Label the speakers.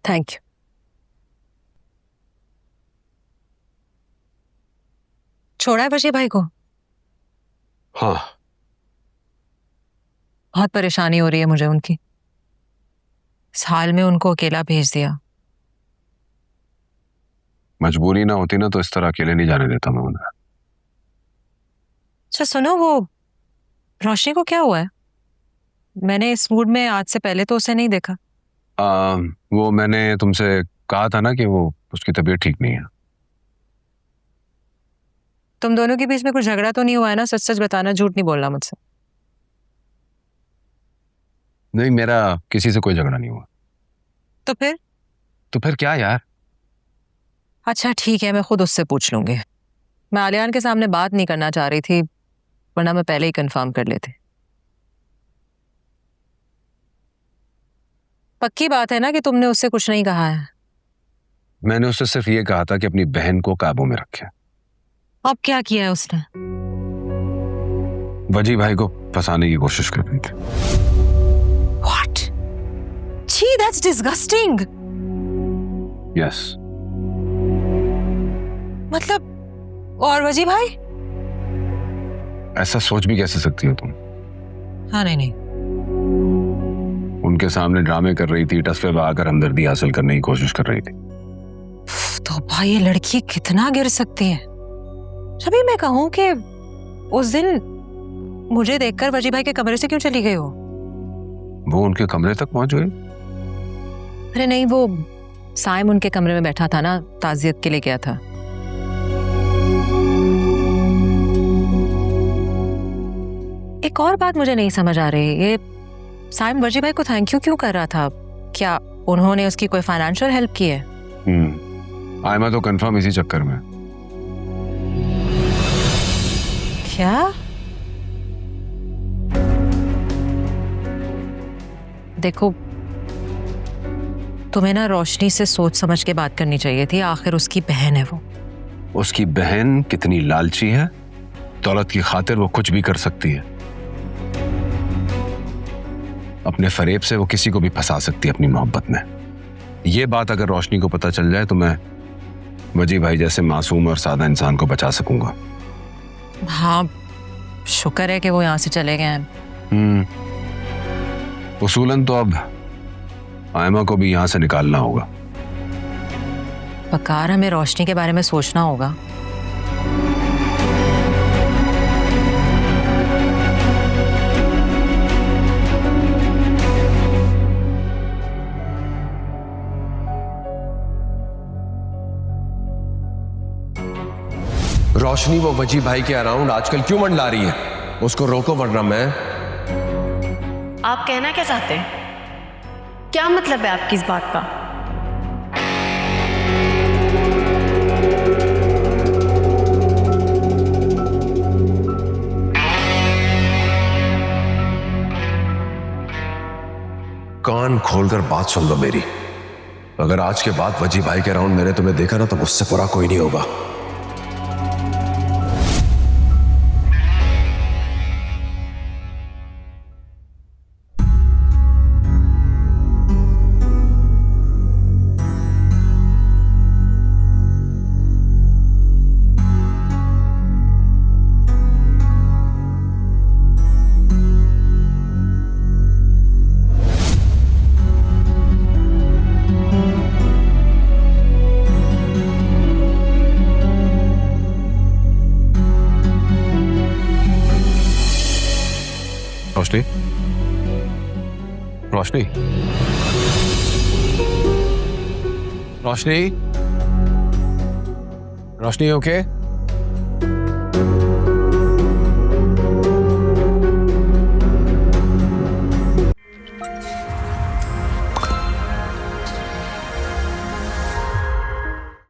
Speaker 1: Thank you. छोड़ा है वजी भाई को?
Speaker 2: हाँ।
Speaker 1: बहुत परेशानी हो रही है मुझे उनकी। इस हाल में उनको अकेला भेज दिया।
Speaker 2: मजबूरी ना होती ना तो इस तरह अकेले नहीं जाने देता मैं उन्हें।
Speaker 1: अच्छा सुनो, वो रोशनी को क्या हुआ है? मैंने इस मूड में आज से पहले तो उसे नहीं देखा।
Speaker 2: वो मैंने तुमसे कहा था ना कि वो उसकी तबीयत ठीक नहीं है।
Speaker 1: तुम दोनों के बीच में कुछ झगड़ा तो नहीं हुआ है ना? सच सच बताना, झूठ नहीं बोलना मुझसे।
Speaker 2: नहीं, मेरा किसी से कोई झगड़ा नहीं हुआ।
Speaker 1: तो फिर
Speaker 2: क्या यार?
Speaker 1: अच्छा ठीक है, मैं खुद उससे पूछ लूंगी। मैं आलियान के सामने बात नहीं करना चाह रही थी, वरना मैं पहले ही कंफर्म कर लेती। पक्की बात है ना कि तुमने उससे कुछ नहीं कहा है?
Speaker 2: मैंने उससे सिर्फ ये कहा था कि अपनी बहन को काबू में रखे।
Speaker 1: अब क्या किया है उसने?
Speaker 2: वजी भाई को फंसाने की कोशिश कर रही थी।
Speaker 1: What? Gee, that's disgusting.
Speaker 2: Yes.
Speaker 1: मतलब, और वजी भाई?
Speaker 2: ऐसा सोच भी कैसे सकती हो तुम?
Speaker 1: हाँ नहीं।
Speaker 2: उनके सामने ड्रामे कर रही थी, टसफे लगाकर हमदर्दी हासिल करने की कोशिश कर रही थी।
Speaker 1: तो भाई ये लड़की कितना गिर सकती है। अभी मैं कहूं कि उस दिन मुझे देखकर वजी भाई के कमरे से क्यों चली गई हो?
Speaker 2: वो उनके कमरे तक पहुंच गई?
Speaker 1: अरे नहीं, वो साइम उनके कमरे में बैठा था ना, ताजियत के लिए गया था। एक और बात मुझे नहीं समझ आ रही, ये साइम वजी भाई को थैंक यू क्यों कर रहा था? क्या उन्होंने उसकी कोई फाइनेंशियल हेल्प की है?
Speaker 2: आयमा तो कंफर्म इसी चक्कर में।
Speaker 1: क्या? देखो, तुम्हें ना रोशनी से सोच समझ के बात करनी चाहिए थी। आखिर उसकी बहन है वो।
Speaker 2: उसकी बहन कितनी लालची है, दौलत की खातिर वो कुछ भी कर सकती है। अपने फरेब से वो किसी को भी फंसा सकती है अपनी मोहब्बत में। ये बात अगर रोशनी को पता चल जाए तो मैं वजी भाई जैसे मासूम और सादा इंसान को बचा सकूंगा।
Speaker 1: हाँ, शुक्र है कि वो यहाँ से चले गए हैं।
Speaker 2: उसूलन तो अब आयमा को भी यहाँ से निकालना होगा।
Speaker 1: पक्कार हमें रोशनी के बारे में सोचना होगा।
Speaker 3: रोशनी वो वजी भाई के अराउंड आजकल क्यों मंडला रही है? उसको रोको वरना मैं।
Speaker 4: आप कहना क्या चाहते हैं? क्या मतलब है आपकी इस बात का?
Speaker 3: कान खोलकर बात सुन लो मेरी। अगर आज के बाद वजी भाई के अराउंड मैंने तुम्हें देखा ना तो मुझसे बुरा कोई नहीं होगा।
Speaker 2: रोशनी, रोशनी, रोशनी, रोशनी, ओके?